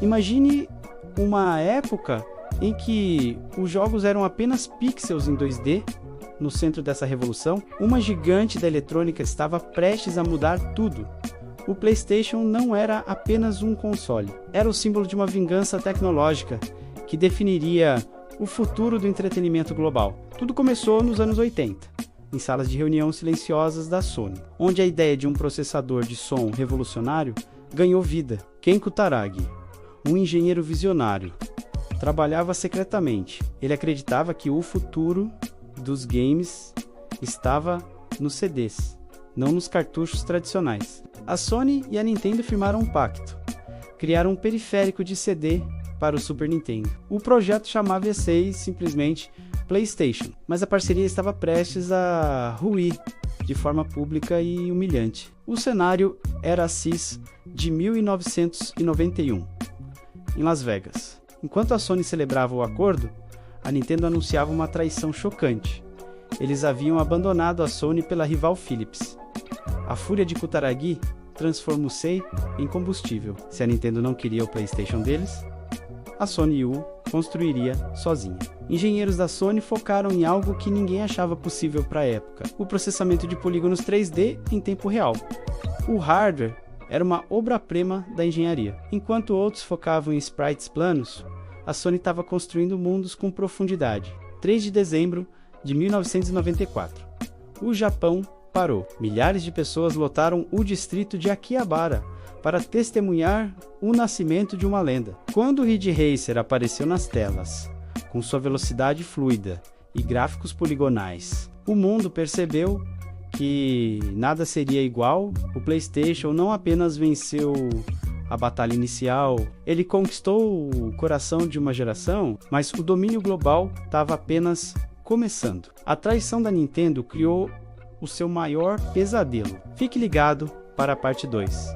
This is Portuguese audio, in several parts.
Imagine uma época em que os jogos eram apenas pixels em 2D. No centro dessa revolução, uma gigante da eletrônica estava prestes a mudar tudo. O PlayStation não era apenas um console, era o símbolo de uma vingança tecnológica que definiria o futuro do entretenimento global. Tudo começou nos anos 80, em salas de reunião silenciosas da Sony, onde a ideia de um processador de som revolucionário ganhou vida. Ken Kutaragi, um engenheiro visionário, trabalhava secretamente. Ele acreditava que o futuro dos games estava nos CDs, não nos cartuchos tradicionais. A Sony e a Nintendo firmaram um pacto. Criaram um periférico de CD para o Super Nintendo. O projeto chamava-se simplesmente PlayStation, mas a parceria estava prestes a ruir de forma pública e humilhante. O cenário era a CIS de 1991, em Las Vegas. Enquanto a Sony celebrava o acordo, a Nintendo anunciava uma traição chocante. Eles haviam abandonado a Sony pela rival Philips. A fúria de Kutaragi transforma o Sei em combustível. Se a Nintendo não queria o PlayStation deles, a Sony o construiria sozinha. Engenheiros da Sony focaram em algo que ninguém achava possível para a época: o processamento de polígonos 3D em tempo real. O hardware era uma obra-prima da engenharia. Enquanto outros focavam em sprites planos, a Sony estava construindo mundos com profundidade. 3 de dezembro de 1994. O Japão parou. Milhares de pessoas lotaram o distrito de Akihabara para testemunhar o nascimento de uma lenda. Quando o Ridge Racer apareceu nas telas, com sua velocidade fluida e gráficos poligonais, o mundo percebeu que nada seria igual. O PlayStation não apenas venceu a batalha inicial, ele conquistou o coração de uma geração, mas o domínio global estava apenas começando. A traição da Nintendo criou o seu maior pesadelo. Fique ligado para a parte 2,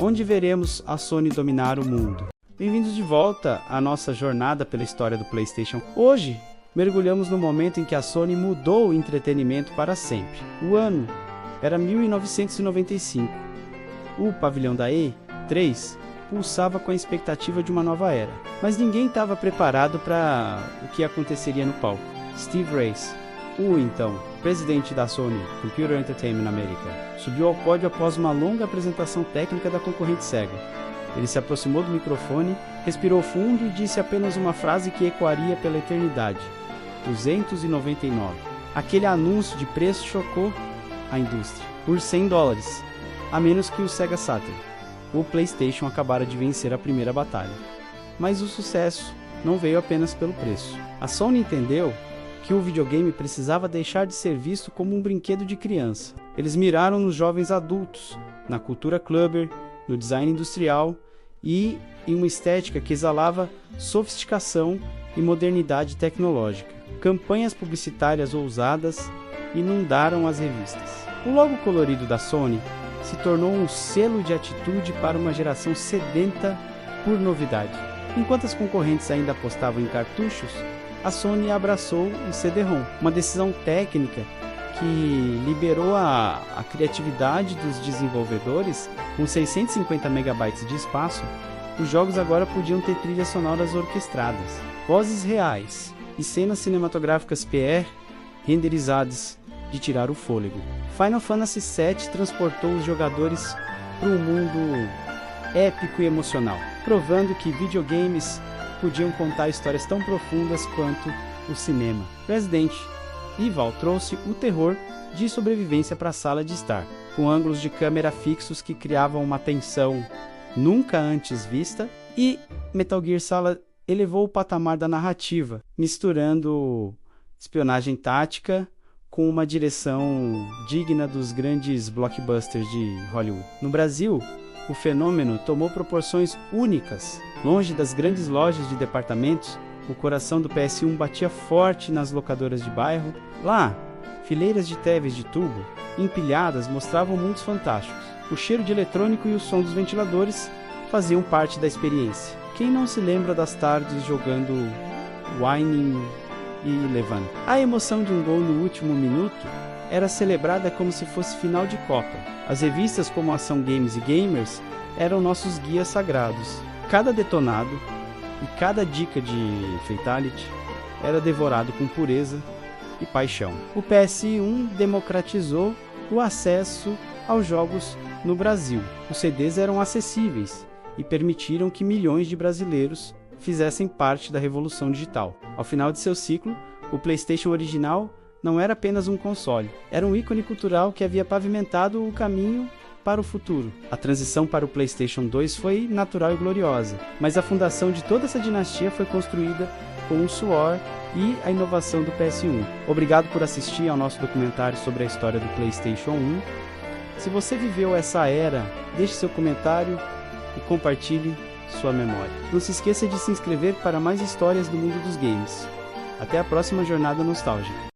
onde veremos a Sony dominar o mundo. Bem-vindos de volta à nossa jornada pela história do PlayStation. Hoje, mergulhamos no momento em que a Sony mudou o entretenimento para sempre. O ano era 1995. O pavilhão da E3 pulsava com a expectativa de uma nova era, mas ninguém estava preparado para o que aconteceria no palco. Steve Race, o então presidente da Sony Computer Entertainment America, subiu ao pódio após uma longa apresentação técnica da concorrente Sega. Ele se aproximou do microfone, respirou fundo e disse apenas uma frase que ecoaria pela eternidade: 299. Aquele anúncio de preço chocou a indústria. Por $100, a menos que o Sega Saturn. O PlayStation acabara de vencer a primeira batalha. Mas o sucesso não veio apenas pelo preço. A Sony entendeu que o videogame precisava deixar de ser visto como um brinquedo de criança. Eles miraram nos jovens adultos, na cultura clubber, no design industrial e em uma estética que exalava sofisticação e modernidade tecnológica. Campanhas publicitárias ousadas inundaram as revistas. O logo colorido da Sony se tornou um selo de atitude para uma geração sedenta por novidade. Enquanto as concorrentes ainda apostavam em cartuchos, a Sony abraçou o CD-ROM, uma decisão técnica que liberou a criatividade dos desenvolvedores. Com 650 MB de espaço, os jogos agora podiam ter trilhas sonoras orquestradas, vozes reais e cenas cinematográficas PR renderizadas de tirar o fôlego. Final Fantasy VII transportou os jogadores para um mundo épico e emocional, provando que videogames podiam contar histórias tão profundas quanto o cinema. Resident Evil trouxe o terror de sobrevivência para a sala de estar, com ângulos de câmera fixos que criavam uma tensão nunca antes vista, e Metal Gear Solid elevou o patamar da narrativa, misturando espionagem tática com uma direção digna dos grandes blockbusters de Hollywood. No Brasil, o fenômeno tomou proporções únicas. Longe das grandes lojas de departamentos, o coração do PS1 batia forte nas locadoras de bairro. Lá, fileiras de TVs de tubo, empilhadas, mostravam mundos fantásticos. O cheiro de eletrônico e o som dos ventiladores faziam parte da experiência. Quem não se lembra das tardes jogando Winning e Levant? A emoção de um gol no último minuto era celebrada como se fosse final de Copa. As revistas como Ação Games e Gamers eram nossos guias sagrados. cada detonado e cada dica de Fatality era devorado com pureza e paixão. O PS1 democratizou o acesso aos jogos no Brasil. Os CDs eram acessíveis e permitiram que milhões de brasileiros fizessem parte da revolução digital. Ao final de seu ciclo, o PlayStation original não era apenas um console, era um ícone cultural que havia pavimentado o caminho para o futuro. A transição para o PlayStation 2 foi natural e gloriosa, mas a fundação de toda essa dinastia foi construída com o suor e a inovação do PS1. Obrigado por assistir ao nosso documentário sobre a história do PlayStation 1. Se você viveu essa era, deixe seu comentário e compartilhe sua memória. Não se esqueça de se inscrever para mais histórias do mundo dos games. Até a próxima jornada nostálgica.